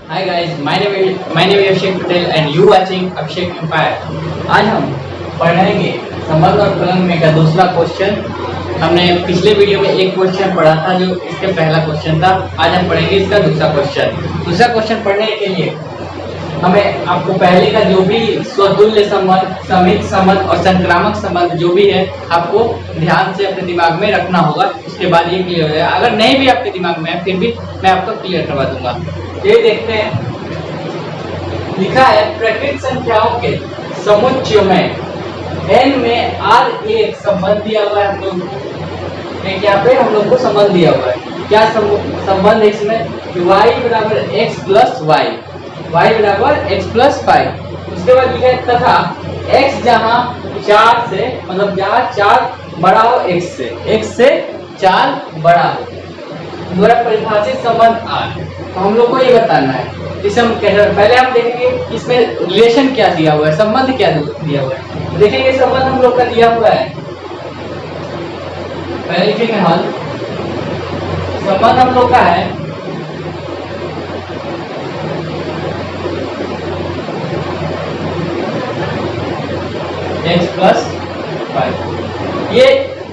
Hi guys, my name is Abhishek Patel and you watching Abhishek Empire। आज हम पढ़ेंगे संबंध और फलन का दूसरा क्वेश्चन। हमने पिछले वीडियो में एक क्वेश्चन पढ़ा था जो इसके पहला क्वेश्चन था। आज हम पढ़ेंगे इसका दूसरा क्वेश्चन। दूसरा क्वेश्चन पढ़ने के लिए हमें आपको पहले का जो भी स्वतुल्य संबंध, समित संबंध और संक्रामक संबंध जो भी है आपको ध्यान से अपने दिमाग में रखना होगा। उसके बाद ये क्लियर हो जाएगा। अगर नहीं भी आपके दिमाग में है फिर भी मैं आपको क्लियर करवा दूंगा। ये देखते हैं, लिखा है प्रकृत संख्याओं के समुच्चय में n में r एक संबंध दिया हुआ है। हम लोग यहाँ पे हम लोग को संबंध दिया हुआ है। क्या संबंध है इसमें? y बराबर x प्लस वाई, y बराबर x प्लस 5। उसके बाद लिखा है तथा x जहाँ 4 से, मतलब जहाँ 4 बड़ा हो x से 4 बड़ा हो, द्वारा परिभाषित संबंध r। तो हम लोग को ये बताना है। इसे हम पहले हम देखेंगे इसमें रिलेशन क्या दिया हुआ है, संबंध क्या दिया हुआ है। देखेंगे संबंध हम लोग का दिया हुआ है। पहले लिखेंगे हल। संबंध हम लोग का है x प्लस 5। ये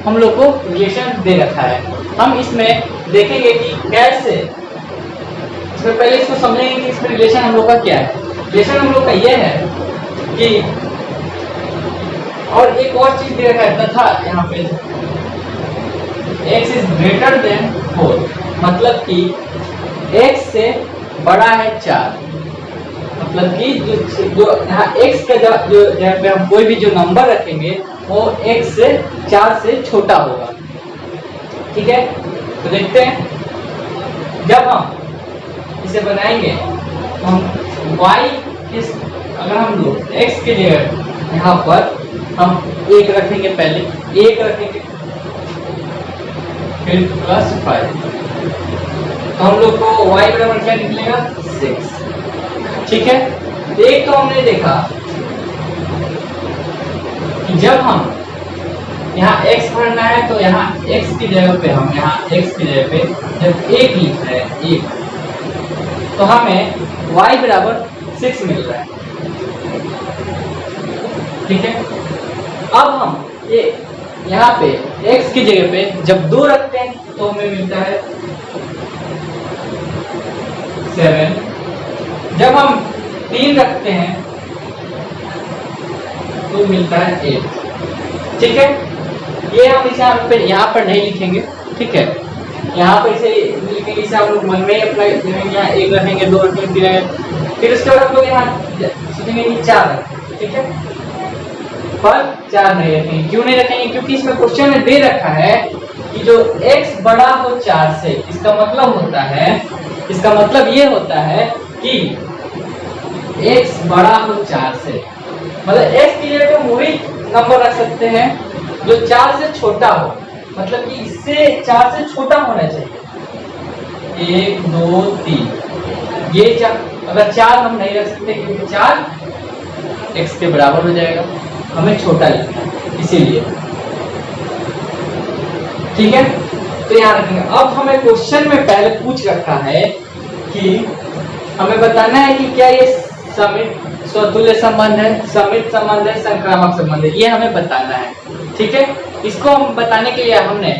हम लोग को रिलेशन दे रखा है। हम इसमें देखेंगे कि कैसे, इसमें पहले इसको समझेंगे कि इसमें रिलेशन हम लोग का क्या है। रिलेशन हम लोग का ये है कि, और एक और चीज दे रखा है तथा यहाँ पे x इज ग्रेटर देन 4, मतलब कि x से बड़ा है 4। मतलब कि जो यहाँ x का जो जहाँ पे हम कोई भी जो नंबर रखेंगे वो x से 4 से छोटा होगा। ठीक है, तो देखते हैं जब हम इसे बनाएंगे तो हम y किस, अगर हम लोग x के जगह यहाँ पर हम 1 रखेंगे, पहले 1 रखेंगे फिर प्लस 5, तो हम लोग को y बराबर क्या निकलेगा 6। ठीक है, एक तो हमने देखा कि जब हम यहाँ x भरना है तो यहाँ x की जगह पे हम यहाँ x की जगह पे जब 1 लिख रहे हैं 1, तो हमें y बराबर 6 मिल रहा है। ठीक है, अब हम ये यहाँ पे x की जगह पे जब 2 रखते हैं तो हमें मिलता है 7। जब हम 3 रखते हैं तो मिलता है 8। ठीक है, ये हम इसे यहाँ पर नहीं लिखेंगे। ठीक है, यहाँ पर इसे लिखेंगे, इसे हम लोग मन में अप्लाई करेंगे। यहाँ 1 रखेंगे, 2 रखेंगे, 3 रखेंगे, फिर उसके बाद हम लोग यहाँ सोचेंगे कि 4 रखेंगे। ठीक है, पर 4 नहीं रखेंगे। क्यों नहीं रखेंगे? क्योंकि इसमें क्वेश्चन में दे रखा है कि जो x बड़ा हो 4 से, इसका मतलब होता है, इसका मतलब ये होता है कि x बड़ा हो 4 से, मतलब x की जगह पे वही नंबर रख सकते हैं जो 4 से छोटा हो, मतलब कि इससे 4 से छोटा होना चाहिए। 1 2 3, ये 4, अगर 4 हम नहीं रख सकते क्योंकि 4 x के बराबर हो जाएगा, हमें छोटा लिखना है इसीलिए। ठीक है, तो यहाँ रखेंगे। अब हमें क्वेश्चन में पहले पूछ रखा है कि हमें बताना है कि क्या ये समित स्वतुल्य संबंध है, समित संबंध है, संक्रामक संबंध है, ये हमें बताना है। ठीक है, इसको हम बताने के लिए हमने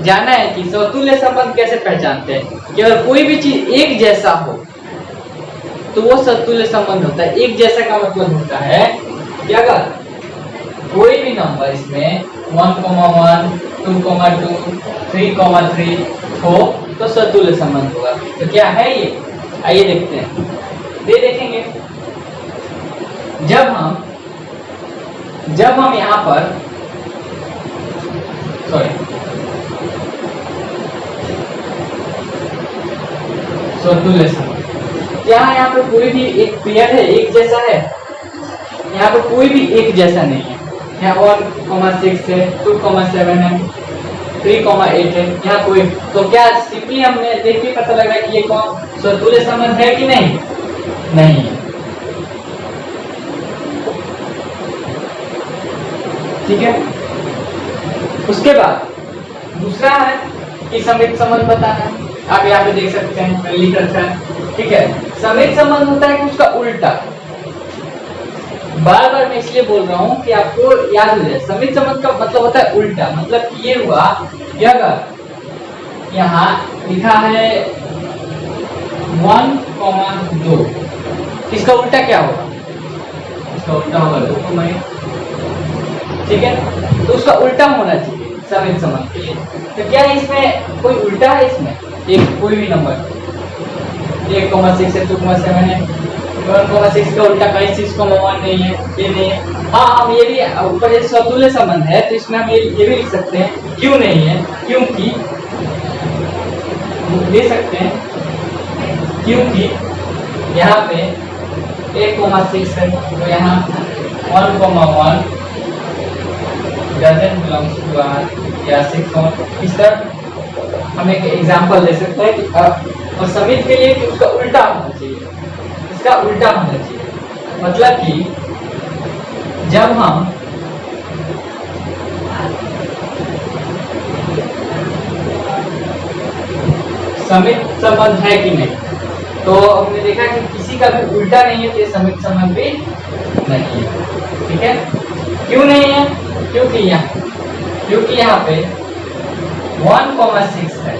जाना है कि स्वतुल्य संबंध कैसे पहचानते हैं कि अगर कोई भी चीज एक जैसा हो तो वो स्वतुल्य संबंध होता है। एक जैसा का मतलब होता है कि अगर कोई भी नंबर इसमें 1, 1, 2, 2, 3, 3 हो तो स्वतुल्य संबंध होगा। तो क्या है ये, आइए देखते हैं। देखेंगे जब हम यहाँ पर स्वतुल्य संबंध, यहाँ पर कोई भी एक पेयर है, एक जैसा है, यहाँ पर कोई भी एक जैसा नहीं है। यहाँ 1,6 है, 2,7 है, 3,8 है, यहाँ कोई, तो क्या सिंपली हमने देख के पता लगा कि ये कौन स्वतुल्य संबंध है कि नहीं? नहीं है। ठीक है, उसके बाद दूसरा है कि समित संबंध बताना है। आप यहाँ पे देख सकते हैं लिख रखा है। ठीक है, समित संबंध होता है कि उसका उल्टा। बार बार मैं इसलिए बोल रहा हूं कि आपको याद हो जाए। समित संबंध का मतलब होता है उल्टा। मतलब कि ये हुआ कि अगर यहाँ लिखा है 1,2, इसका उल्टा क्या होगा? इसका उल्टा होगा 2,1। ठीक है, तो उसका उल्टा होना चाहिए समित संबंध के लिए। तो क्या इसमें कोई उल्टा है? इसमें एक कोई भी नंबर 1,6 है, 2,7 है, 1,6 का उल्टा कहीं 6,1 नहीं है, ये नहीं है। हाँ, हम ये भी ऊपर जैसे समतुल्य संबंध है तो इसमें हम ये भी लिख सकते हैं। क्यों नहीं है? क्योंकि ले सकते हैं क्योंकि यहाँ पे 1,6 है तो यहाँ 1,1 doesn't belong to R या 6,1। इस तरह हम एक एग्जाम्पल ले सकते हैं कि और समित के लिए कि उसका उल्टा होना चाहिए, इसका उल्टा होना चाहिए। मतलब कि जब हम समित संबंध है कि नहीं, तो हमने देखा कि किसी का भी उल्टा नहीं है तो ये समित संबंध भी नहीं है। ठीक है, क्यों नहीं है? क्योंकि यहाँ पे 1,6 है,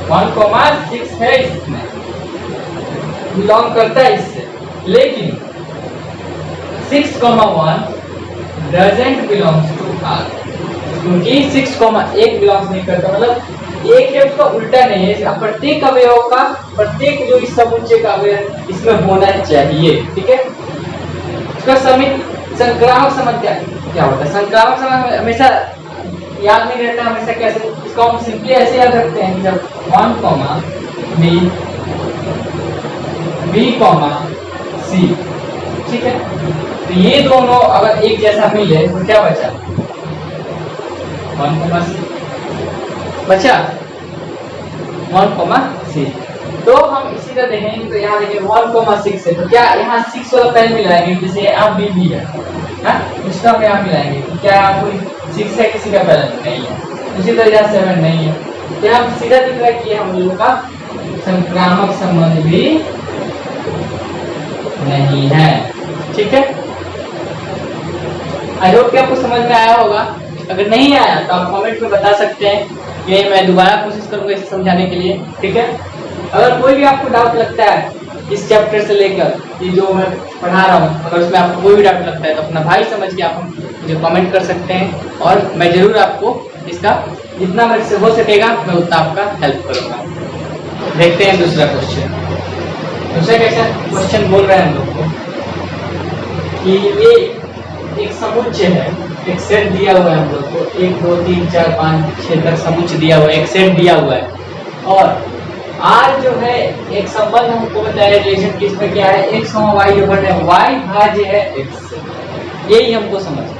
1,6 है, इसमें बिलोंग करता है इससे। लेकिन 6,1 doesn't belongs to R, क्योंकि 6,1 बिलोंग्स नहीं करता। मतलब एक है उसका उल्टा नहीं है। प्रत्येक अवयव का, प्रत्येक जो इस समुच्चय का अवयव इसमें होना चाहिए। ठीक है, इसका समित संक्रामक संबंध क्या होता है? संक्रामक संबंध हमेशा याद नहीं रहता। हमेशा कैसे इसको हम सिंपली ऐसे याद रखते हैं कि जब 1, B, C, ठीक है, तो ये दोनों अगर एक जैसा मिले तो क्या बचा? 1,C बचा, 1,C। तो हम इसी तरह देखेंगे तो यहाँ देखिए 1,6 है तो क्या यहाँ 6 वाला पहले मिलाएंगे, जैसे यहाँ B है ना, उसका हम यहाँ मिलाएंगे। तो क्या यहाँ कोई 6 है किसी का पहले? नहीं है। उसी तरह यहाँ 7 नहीं है। तो यहाँ सीधा दिख रहा है कि हम लोगों का संक्रामक संबंध भी नहीं है। ठीक है, आई होप कि आपको समझ में आया होगा। अगर नहीं आया तो आप कमेंट में बता सकते हैं, ये मैं दोबारा कोशिश करूंगा इसे समझाने के लिए। ठीक है, अगर कोई भी आपको डाउट लगता है इस चैप्टर से लेकर ये जो मैं पढ़ा रहा हूँ, अगर उसमें आपको कोई भी डाउट लगता है तो अपना भाई समझ के आप मुझे कमेंट कर सकते हैं और मैं जरूर आपको इसका जितना मेरे से हो सकेगा मैं उतना आपका हेल्प करूँगा। देखते हैं दूसरा क्वेश्चन। दूसरा कैसा क्वेश्चन बोल रहे हैं हम लोग को कि ये एक समुच्चय है, एक सेट दिया हुआ है हम लोग को, 1, 2, 3, 4, 5, 6 तक समुच्चय दिया हुआ है, एक सेट दिया हुआ है। और R जो है एक संबंध हमको बताया रिलेशन की, इसमें क्या है? x, y ओवर है y भाज्य है x से। यही हमको समझना है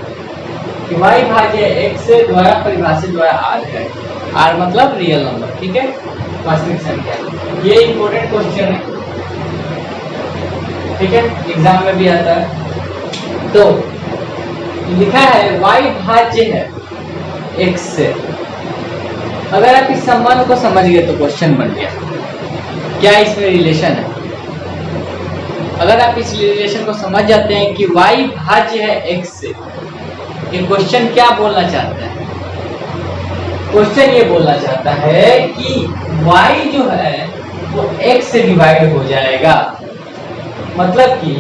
कि y भाज्य है x से द्वारा परिभाषित द्वारा R है। R मतलब रियल नंबर। ठीक है, वास्तविक संख्या। ये इंपॉर्टेंट क्वेश्चन है। ठीक है, एग्जाम में भी आता है। तो लिखा है y भाज्य है x से। अगर आप इस संबंध को समझ गए तो क्वेश्चन बन गया, क्या इसमें रिलेशन है? अगर आप इस रिलेशन को समझ जाते हैं कि y भाज्य है x से, ये क्वेश्चन क्या बोलना चाहता है? क्वेश्चन ये बोलना चाहता है कि y जो है वो x से डिवाइड हो जाएगा। मतलब कि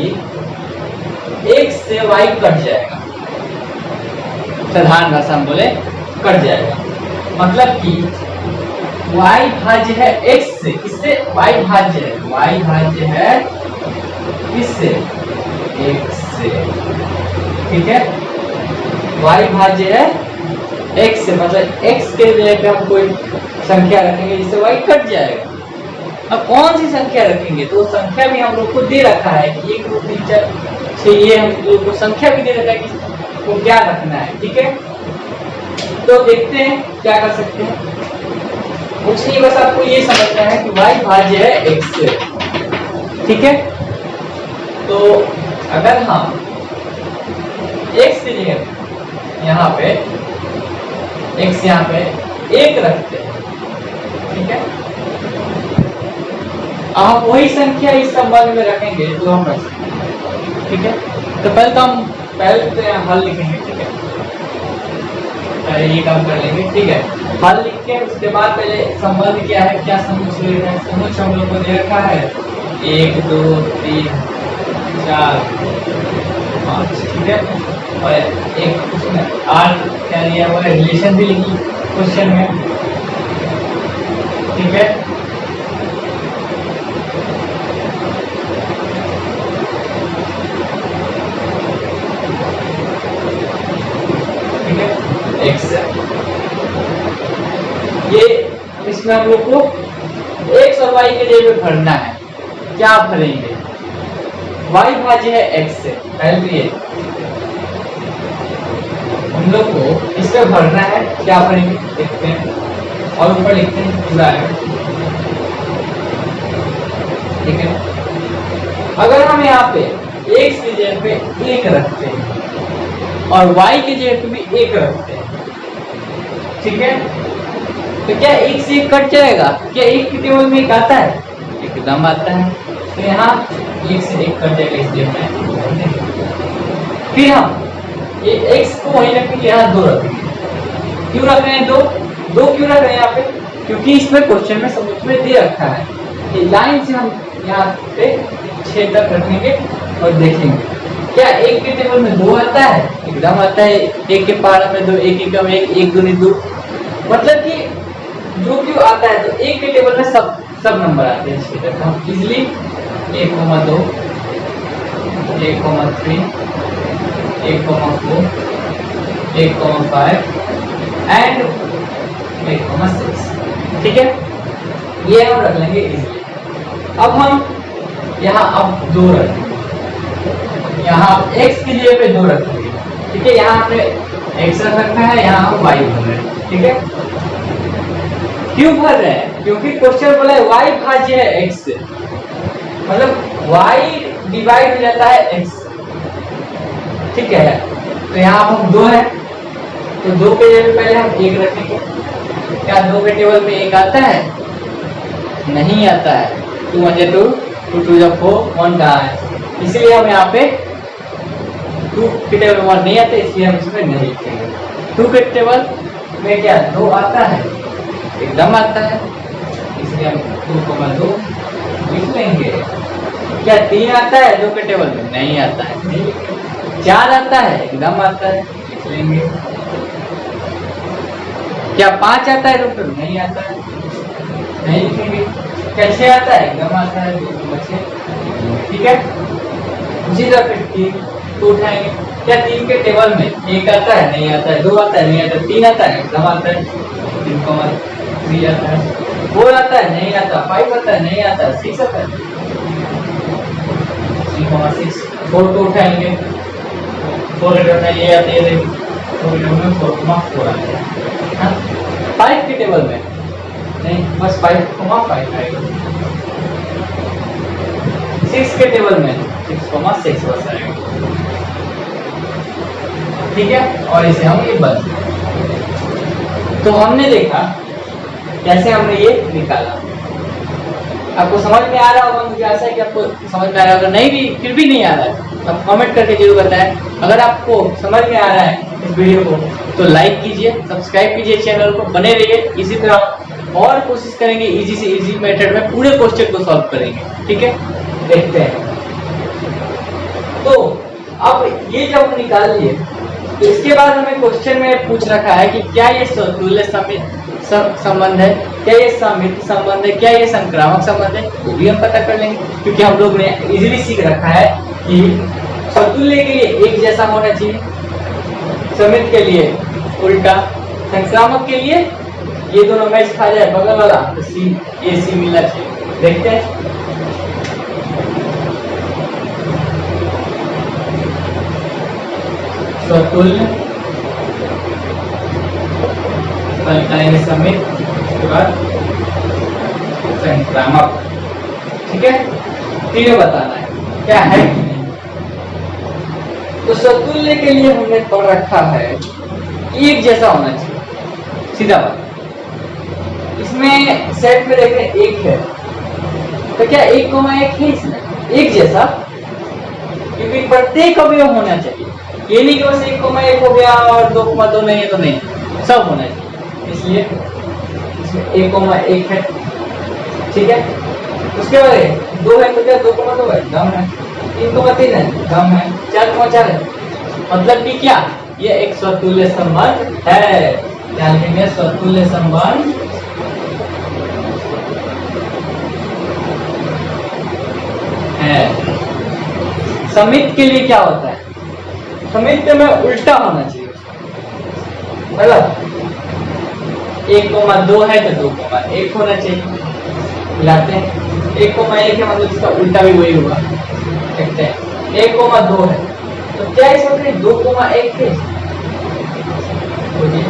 x से y कट जाएगा। साधारण भाषा में बोले कट जाएगा। मतलब कि y भाज्य है x से, किससे? y भाज्य है, y भाज्य है किससे? x से। ठीक है, y भाज्य है x से, मतलब x के जगह पे हम कोई संख्या रखेंगे जिससे y कट जाएगा। अब कौन सी संख्या रखेंगे? तो संख्या भी हम लोग को दे रखा है कि 1, 2, 3, 4, 6, ये हम लोग को संख्या भी दे रखा है कि तो क्या रखना है। ठीक है, तो देखते हैं क्या कर सकते हैं। कुछ नहीं, बस आपको ये समझना है कि y भाज्य है x से। ठीक है, तो अगर हम x की जगह यहाँ पे x यहाँ पे 1 रखते हैं, ठीक है, आप वही संख्या इस संबंध में रखेंगे जो हम रख सकते हैं। ठीक है, तो पहले तो यहाँ हल लिखेंगे। ठीक है, पहले ये काम कर लेंगे। ठीक है, हल लिख के उसके बाद पहले संबंध क्या है, क्या समुच्चय लेना है। समुच्चय हम लोग को दे रखा है 1 2 3 4 5। ठीक है, और एक उसमें आर क्या दिया हुआ है, रिलेशन भी लिखी क्वेश्चन में। ठीक है, एक्स है ये, इसमें हम लोग को एक्स और वाई के जगह भरना है। क्या भरेंगे, वाई भाज्य है एक्स से, पहले ये हम लोग को इसमें भरना है। क्या भरेंगे देखते हैं, और ऊपर लिखते हैं पूरा है। ठीक है, अगर हम यहाँ पे एक्स की जगह पे एक रखते हैं और वाई की जगह पे भी एक रखते हैं, ठीक है, तो क्या एक से एक कट जाएगा? क्या एक की टेबल में एक आता है? एकदम आता है। तो यहाँ एक से एक कट जाएगा, इसलिए मैं फिर हम ये x को वही रखेंगे, यहाँ 2 रखेंगे। क्यों रख रहे हैं 2? 2 क्यों रख रहे हैं यहाँ पे? क्योंकि इसमें क्वेश्चन में समुच्चय में दे रखा है। ये लाइन से हम यहाँ पे 6 तक रखेंगे और देखेंगे क्या एक के टेबल में 2 आता है? एकदम आता है। एक के पारा में 2, एक एकम 1, 1 दूनी 2, मतलब कि जो क्यों आता है, तो एक के टेबल में सब नंबर आते हैं। इसके तक हम इजिली 1, 2, 1, 3, 1, 4, 1, 5 एंड 1, 6। ठीक है, ये हम रख लेंगे इजिली। अब हम यहाँ अब 2 रखेंगे, यहाँ x की जगह पे 2 रखेंगे। ठीक है, यहाँ हमने x रखा है, यहाँ हम y भर रहे हैं। ठीक है, क्यों भर रहे हैं? क्योंकि क्वेश्चन बोला है y भाज्य है x से, मतलब y डिवाइड हो जाता है x। ठीक है, तो यहाँ हम 2 है, तो 2 के जगह पहले हम 1 रखेंगे। क्या 2 के टेबल में 1 आता है? नहीं आता है। 2 1 2, 2 2 4, 1 कहाँ है? इसलिए हम यहाँ पे 2 के टेबल में 1 नहीं आता, इसलिए हम इसमें नहीं लिखेंगे। 2 के टेबल में क्या 2 आता है? एकदम आता है, इसलिए हम 2, 2 लिख लेंगे। क्या 3 आता है 2 के टेबल में? नहीं आता है, नहीं लिखेंगे। 4 आता है? एकदम आता है, लिख लेंगे। क्या 5 आता है 2 के? नहीं आता है, नहीं लिखेंगे। क्या 6 आता है? एकदम आता है, 2 6। ठीक है, उसी तरह फिर 3 तो उठाएंगे। क्या 3 के टेबल में 1 आता है? नहीं आता है। 2 आता है? नहीं आता है। 3 आता है? एकदम आता है, 3 आता है। 4 आता है? नहीं आता। 5 आता है? नहीं आता। 6 आता है, 3, 6। 4 को उठाएंगे, 4 के ये आते हैं, 4 में 4, 4 आता है। 5 के टेबल में नहीं, बस 5, 5 आएगा। 6 के टेबल में 6, 6 बस आएगा। ठीक है, और इसे हम ये बंद। तो हमने देखा कैसे हमने ये निकाला। आपको समझ में आ रहा होगा, मुझे आशा है कि आपको समझ में आ रहा होगा। नहीं भी, फिर भी नहीं आ रहा है, आप कमेंट करके जरूर बताएं। अगर आपको समझ में आ रहा है इस वीडियो को तो लाइक कीजिए, सब्सक्राइब कीजिए चैनल को, बने रहिए। इसी तरह और कोशिश करेंगे इजी से इजी मेथड में पूरे क्वेश्चन को सॉल्व करेंगे। ठीक है, देखते हैं। तो अब ये जब हम निकाल लिए, तो इसके बाद हमें क्वेश्चन में पूछ रखा है कि क्या ये तुल्य संबंध है, क्या ये समिति संबंध है, क्या ये संक्रामक संबंध है, वो भी हम पता कर लेंगे। क्योंकि हम लोग ने इजीली सीख रखा है कि समतुल्य के लिए एक जैसा होना चाहिए, समिति के लिए उल्टा, संक्रामक के लिए ये दोनों मैच खा जाए बगल वाला, तो सी ए सी मिलना चाहिए। देखते हैं। समतुल्य करेंगे समित, उसके बाद संक्रामक। ठीक है, तीनों बताना है क्या है कि नहीं। तो समतुल्य के लिए हमने पढ़ रखा है एक जैसा होना चाहिए, सीधा बात। इसमें सेट में देखें 1 है, तो क्या 1,1 है इसमें एक जैसा, क्योंकि प्रत्येक अवयव होना चाहिए, ये नहीं कि बस 1,1 हो गया और 2,2 नहीं है तो नहीं, सब होना चाहिए, इसलिए इसमें 1,1 है। ठीक है, उसके बाद 2 है तो क्या 2,2 है कम है, 3,3 है कम है, 4,4 है, मतलब कि क्या ये एक स्वतुल्य संबंध है। ध्यान देंगे, स्वतुल्य संबंध है। समित के लिए क्या होता है, समित में उल्टा होना चाहिए, मतलब 1,2 है तो 2,1 होना चाहिए, मिलाते हैं 1,1 है मतलब इसका उल्टा भी वही होगा। देखते हैं 1,2 है तो क्या इस वक्त 2,1 थे, नहीं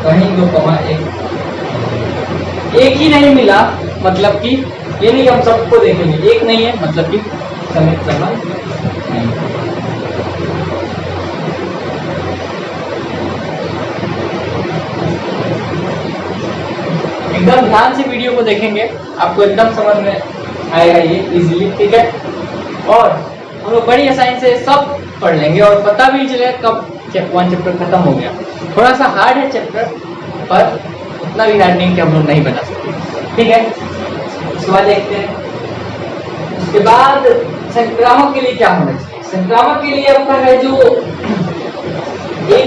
कहीं 2,1 एक ही नहीं मिला, मतलब कि ये नहीं कि हम सबको देखेंगे, एक नहीं है मतलब कि समित संबंध नहीं। एकदम ध्यान से वीडियो को देखेंगे, आपको एकदम समझ में आएगा ये इजीली। ठीक है, और हम लोग बड़ी आसानी से सब पढ़ लेंगे और पता भी चलेगा कब वन चैप्टर खत्म हो गया। थोड़ा सा हार्ड है चैप्टर, पर उतना भी हार्ड नहीं कि हम लोग नहीं बना सकते। ठीक है, उसके बाद देखते हैं, उसके बाद संक्रामक के लिए क्या होना चाहिए। संक्रामक के लिए आपका है जो A,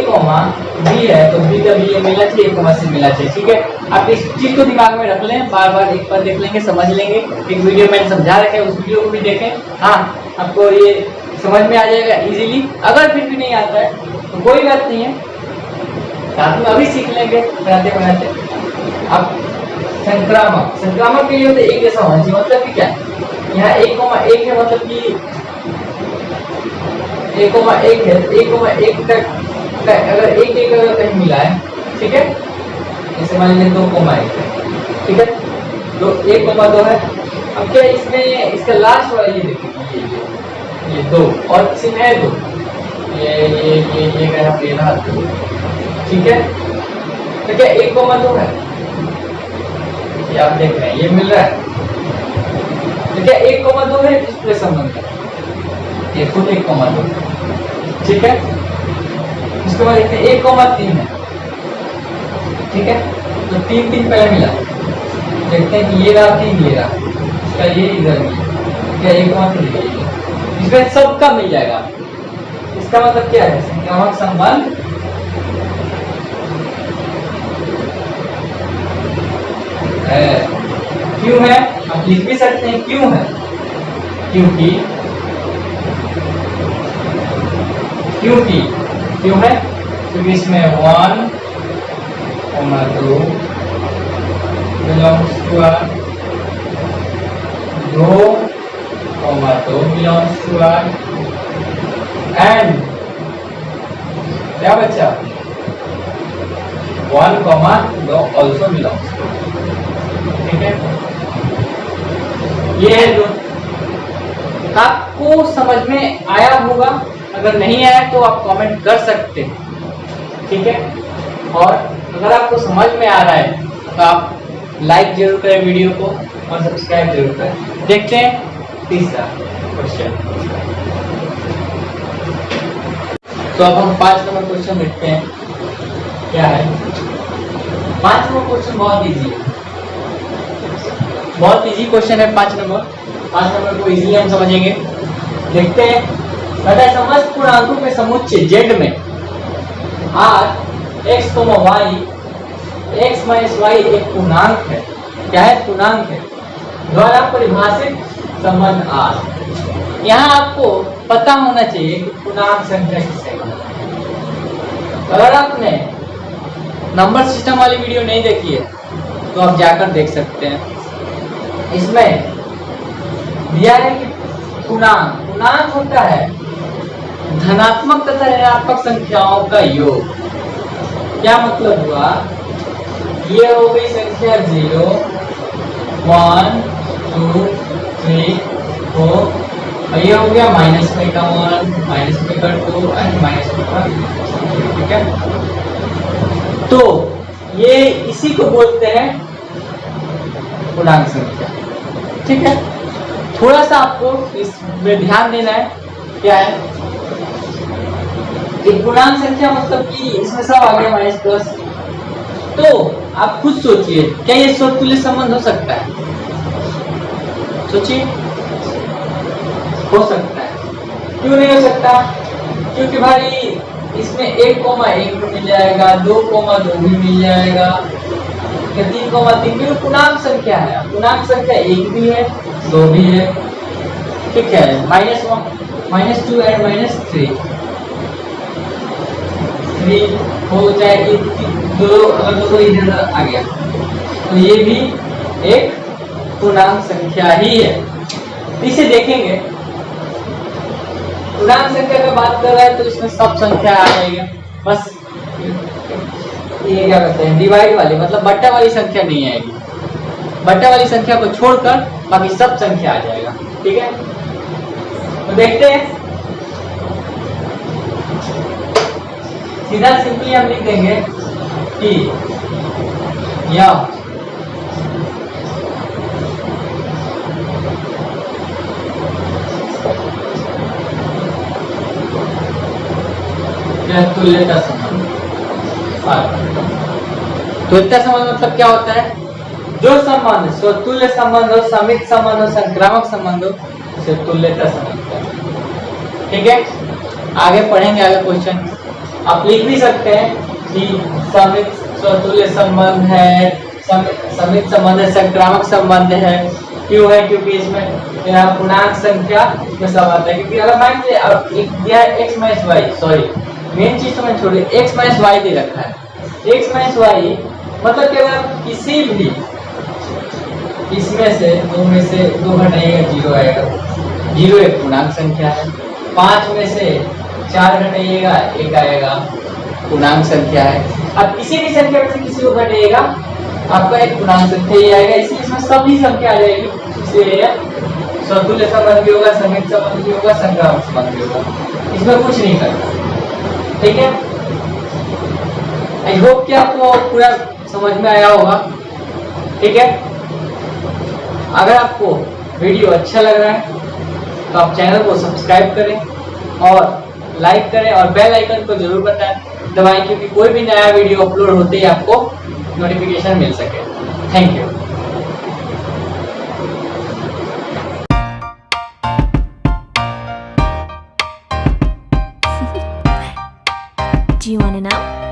B है तो B का भी ये मिलना चाहिए, A, C मिलना चाहिए। ठीक है, आप इस चीज को दिमाग में रख लें, बार बार एक बार देख लेंगे, समझ लेंगे। एक वीडियो मैंने समझा रखे, उस वीडियो को भी देखें, हाँ आपको ये समझ में आ जाएगा इजीली। अगर फिर भी नहीं आता है तो कोई बात नहीं है, साथ में अभी सीख लेंगे बनाते बनाते। अब संक्रामक के लिए तो एक जैसा होना चाहिए, मतलब कि क्या, यहाँ 1,1 है मतलब कि 1,1 है, 1,1 तक अगर एक अगर कहीं मिला है, ठीक है, जैसे मान लीजिए 2,1 है, ठीक है, तो 1,2 है। अब क्या इसमें इसका लास्ट वाला ये देखिए, ये 2 और इसी में है 2, ये रहा 2, ठीक है, तो क्या 1,2 है, ये आप देख रहे हैं ये मिल रहा है, तो क्या 1,2 है इसके संबंध में, ये खुद 1,2, ठीक है। इसके बाद देखते हैं 1,3 है, ठीक है, तो 3 पहले मिला, देखते हैं कि ये रहा 3, ये रहा, इसका ये इधर भी, क्या 1,3 इसमें सबका मिल जाएगा। इसका मतलब क्या है, संक्रामक संबंध है। क्यों है, आप लिख भी सकते हैं क्यों है, क्यों है, क्योंकि इसमें 1, 2 belongs to R, 2, 2 belongs to R, and क्या बचा 1, 2 also belongs to R, ठीक है। ये है जो आपको समझ में आया होगा, अगर नहीं आया तो आप कमेंट कर सकते हैं, ठीक है। और अगर आपको समझ में आ रहा है तो आप लाइक जरूर करें वीडियो को और सब्सक्राइब जरूर करें। देखते हैं तीसरा क्वेश्चन। तो अब हम 5 नंबर क्वेश्चन देखते हैं क्या है। 5 नंबर क्वेश्चन बहुत इजी है, बहुत इजी क्वेश्चन है 5 नंबर। 5 नंबर को इजीली हम समझेंगे। देखते हैं, समस्त पूर्णांकों के समुच्चय Z में R x, y, x minus y एक पूर्णांक है, क्या है, पूर्णांक है, द्वारा परिभाषित संबंध R। यहाँ आपको पता होना चाहिए कि पूर्णांक संख्या किसे कहते हैं। अगर आपने नंबर सिस्टम वाली वीडियो नहीं देखी है तो आप जाकर देख सकते हैं। इसमें दिया है कि पूर्णांक होता है धनात्मक तथा ऋणात्मक संख्याओं का योग। क्या मतलब हुआ, ये हो गई संख्या 0, 1, 2, 3, 4 और ये हो गया -1, -2 एंड -1, ठीक है। तो ये इसी को बोलते हैं पूर्णांक संख्या। ठीक है, थोड़ा सा आपको इसमें ध्यान देना है। क्या है एक पूर्णांक संख्या, मतलब कि इसमें सब आ गया माइनस प्लस। तो आप खुद सोचिए, क्या ये स्वतुल्य संबंध हो सकता है? सोचिए, हो सकता है। क्यों नहीं हो सकता? क्योंकि भाई इसमें 1,1 भी मिल जाएगा, 2,2 भी मिल जाएगा, 3,3 भी पूर्णांक संख्या है। पूर्णांक संख्या 1 भी है, 2 भी है। ठीक है, -1, -2 एंड -3 हो जाएगी, दो अगर दो इधर आ गया तो ये भी एक पूर्णांक संख्या ही है। इसे देखेंगे, पूर्णांक संख्या का बात कर रहा है तो इसमें सब संख्या आ जाएगी। बस ये क्या कहते हैं, डिवाइड वाली, मतलब बट्टा वाली संख्या नहीं आएगी। बट्टा वाली संख्या को छोड़कर बाकी सब संख्या आ जाएगा। ठीक है, तो देखते हैं। सीधा सिंपली हम लिख देंगे कि यह तुल्यता संबंध। तुल्यता संबंध मतलब क्या होता है? जो संबंध स्वतुल्य संबंध हो, समित संबंध हो, संक्रामक संबंध हो, उसे तुल्यता संबंध। ठीक है, आगे पढ़ेंगे आगे क्वेश्चन। आप लिख भी सकते हैं कि समित स्वतुल्य संबंध है, समित संबंध है, संक्रामक संबंध है। क्यों है? क्योंकि इसमें यहाँ पूर्णांक संख्या में संबंध है। क्योंकि अगर मान लीजिए अब एक दिया है x minus y, sorry main चीज तो मैं छोड़िए, x माइनस वाई दे रखा है। x माइनस वाई मतलब कि अगर किसी भी इसमें से दो में से 2 घटाइएगा 0 आएगा। 0 एक पूर्णांक संख्या है। 5 में से 4 घटाइएगा 1 आएगा, पूर्णांक संख्या है। अब किसी भी संख्या में से किसी को घटाइएगा आपका एक पूर्णांक संख्या ही आएगा। इसलिए इसमें सभी संख्या आ जाएगी। इसलिए स्वतुल्य संबंध भी होगा, समित संबंध भी होगा, संक्रामक संबंध भी होगा। इसमें कुछ नहीं करना। ठीक है, आई होप कि आपको पूरा समझ में आया होगा। ठीक है, अगर आपको वीडियो अच्छा लग रहा है तो आप चैनल को सब्सक्राइब करें और लाइक करें और बेल आइकन को जरूर दबाएं, क्योंकि कोई भी नया वीडियो अपलोड होते ही आपको नोटिफिकेशन मिल सके। Thank you. Do you want to know?